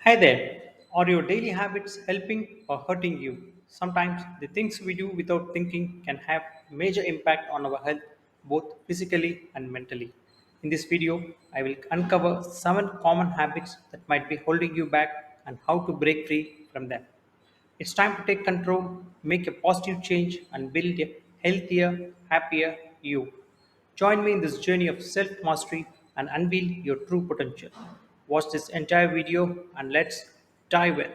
Hi there. Are your daily habits helping or hurting you? Sometimes the things we do without thinking can have major impact on our health, both physically and mentally. In this video, I will uncover 7 common habits that might be holding you back and how to break free from them. It's time to take control, make a positive change, and build a healthier, happier you. Join me in this journey of self mastery and unveil your true potential. Watch this entire video and let's dive in.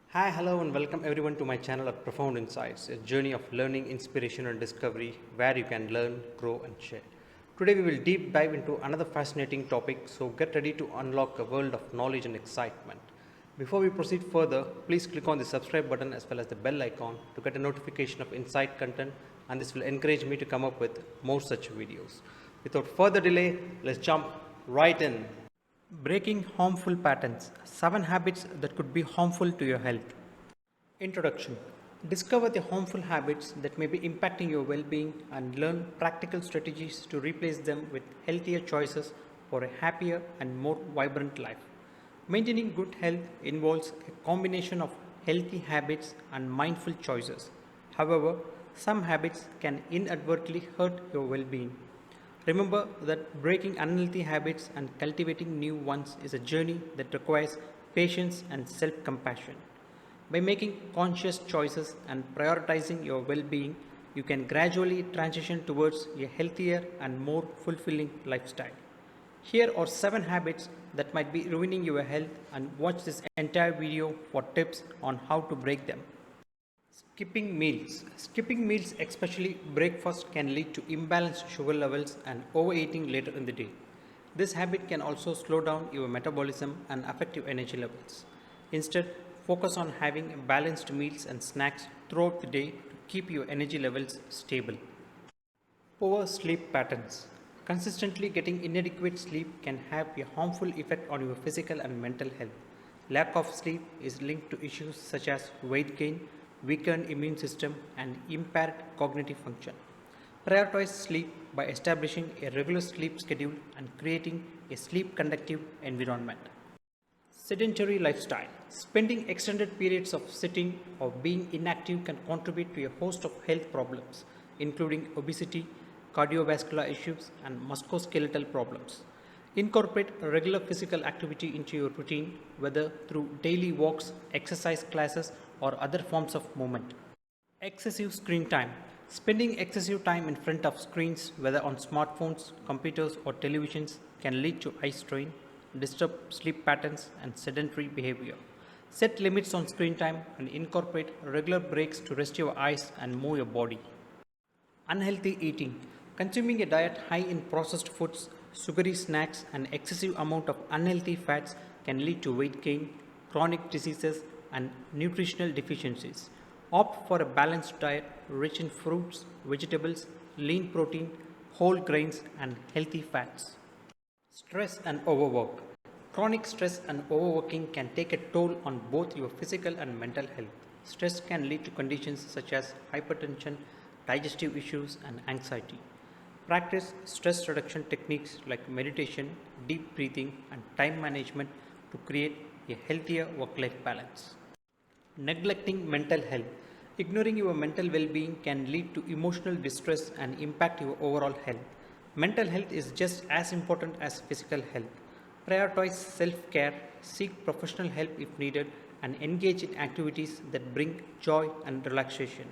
Hi, hello, and welcome everyone to my channel of Profound Insights, a journey of learning, inspiration, and discovery where you can learn, grow, and share. Today, we will deep dive into another fascinating topic, so get ready to unlock a world of knowledge and excitement. Before we proceed further, please click on the subscribe button as well as the bell icon to get a notification of insight content, and this will encourage me to come up with more such videos. Without further delay, let's jump right in. Breaking harmful patterns 7 habits that could be harmful to your health. Introduction. Discover the harmful habits that may be impacting your well being and learn practical strategies to replace them with healthier choices for a happier and more vibrant life. Maintaining good health involves a combination of healthy habits and mindful choices. However, some habits can inadvertently hurt your well being. Remember that breaking unhealthy habits and cultivating new ones is a journey that requires patience and self compassion. By making conscious choices and prioritizing your well being, you can gradually transition towards a healthier and more fulfilling lifestyle. Here are 7 habits that might be ruining your health, and watch this entire video for tips on how to break them. Skipping meals. Skipping meals, especially breakfast, can lead to imbalanced sugar levels and overeating later in the day. This habit can also slow down your metabolism and affect your energy levels. Instead, focus on having balanced meals and snacks throughout the day to keep your energy levels stable. Poor sleep patterns. Consistently getting inadequate sleep can have a harmful effect on your physical and mental health. Lack of sleep is linked to issues such as weight gain, weakened immune system, and impaired cognitive function. Prioritize sleep by establishing a regular sleep schedule and creating a sleep conductive environment. Sedentary lifestyle. Spending extended periods of sitting or being inactive can contribute to a host of health problems, including obesity, cardiovascular issues, and musculoskeletal problems. Incorporate regular physical activity into your routine, whether through daily walks, exercise classes, or other forms of movement. Excessive screen time. Spending excessive time in front of screens, whether on smartphones, computers, or televisions, can lead to eye strain, disturb sleep patterns, and sedentary behavior. Set limits on screen time and incorporate regular breaks to rest your eyes and move your body. Unhealthy eating. Consuming a diet high in processed foods, sugary snacks, and excessive amount of unhealthy fats can lead to weight gain, chronic diseases, and nutritional deficiencies. Opt for a balanced diet rich in fruits, vegetables, lean protein, whole grains, and healthy fats. Stress and overwork. Chronic stress and overworking can take a toll on both your physical and mental health. Stress can lead to conditions such as hypertension, digestive issues, and anxiety. Practice stress reduction techniques like meditation, deep breathing, and time management to create a healthier work life balance. Neglecting mental health. Ignoring your mental well being can lead to emotional distress and impact your overall health. Mental health is just as important as physical health. Prioritize self care, seek professional help if needed, and engage in activities that bring joy and relaxation.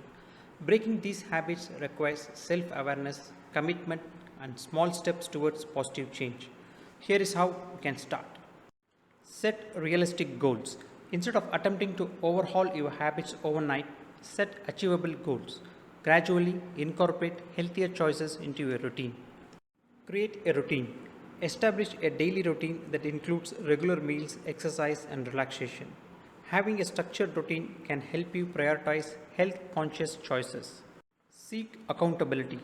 Breaking these habits requires self awareness, commitment, and small steps towards positive change. Here is how you can start. Set realistic goals. Instead of attempting to overhaul your habits overnight, set achievable goals. Gradually incorporate healthier choices into your routine. Create a routine. Establish a daily routine that includes regular meals, exercise, and relaxation. Having a structured routine can help you prioritize health conscious choices. Seek accountability.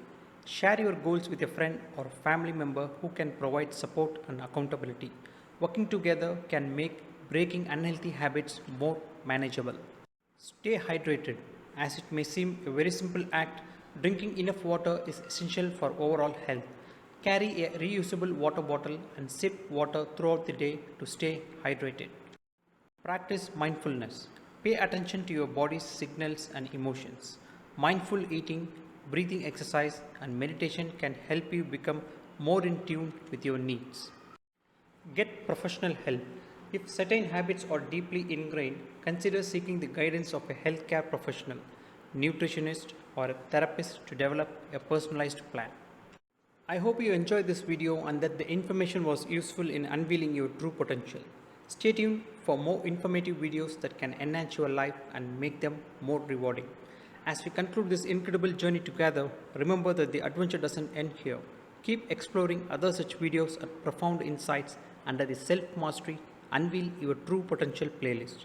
Share your goals with a friend or family member who can provide support and accountability. Working together can make breaking unhealthy habits more manageable. Stay hydrated. As it may seem a very simple act, drinking enough water is essential for overall health. Carry a reusable water bottle and sip water throughout the day to stay hydrated. Practice mindfulness. Pay attention to your body's signals and emotions. Mindful eating, breathing exercise, and meditation can help you become more in tune with your needs. Get professional help. If certain habits are deeply ingrained, consider seeking the guidance of a healthcare professional, nutritionist, or a therapist to develop a personalized plan. I hope you enjoyed this video and that the information was useful in unveiling your true potential. Stay tuned for more informative videos that can enhance your life and make them more rewarding. As we conclude this incredible journey together, remember that the adventure doesn't end here. Keep exploring other such videos and profound insights under the Self-Mastery Unveil Your True Potential playlist.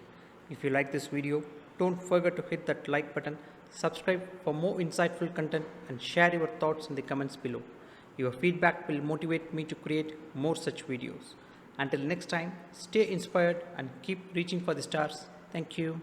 If you like this video, don't forget to hit that like button, subscribe for more insightful content, and share your thoughts in the comments below. Your feedback will motivate me to create more such videos. Until next time, stay inspired and keep reaching for the stars. Thank you.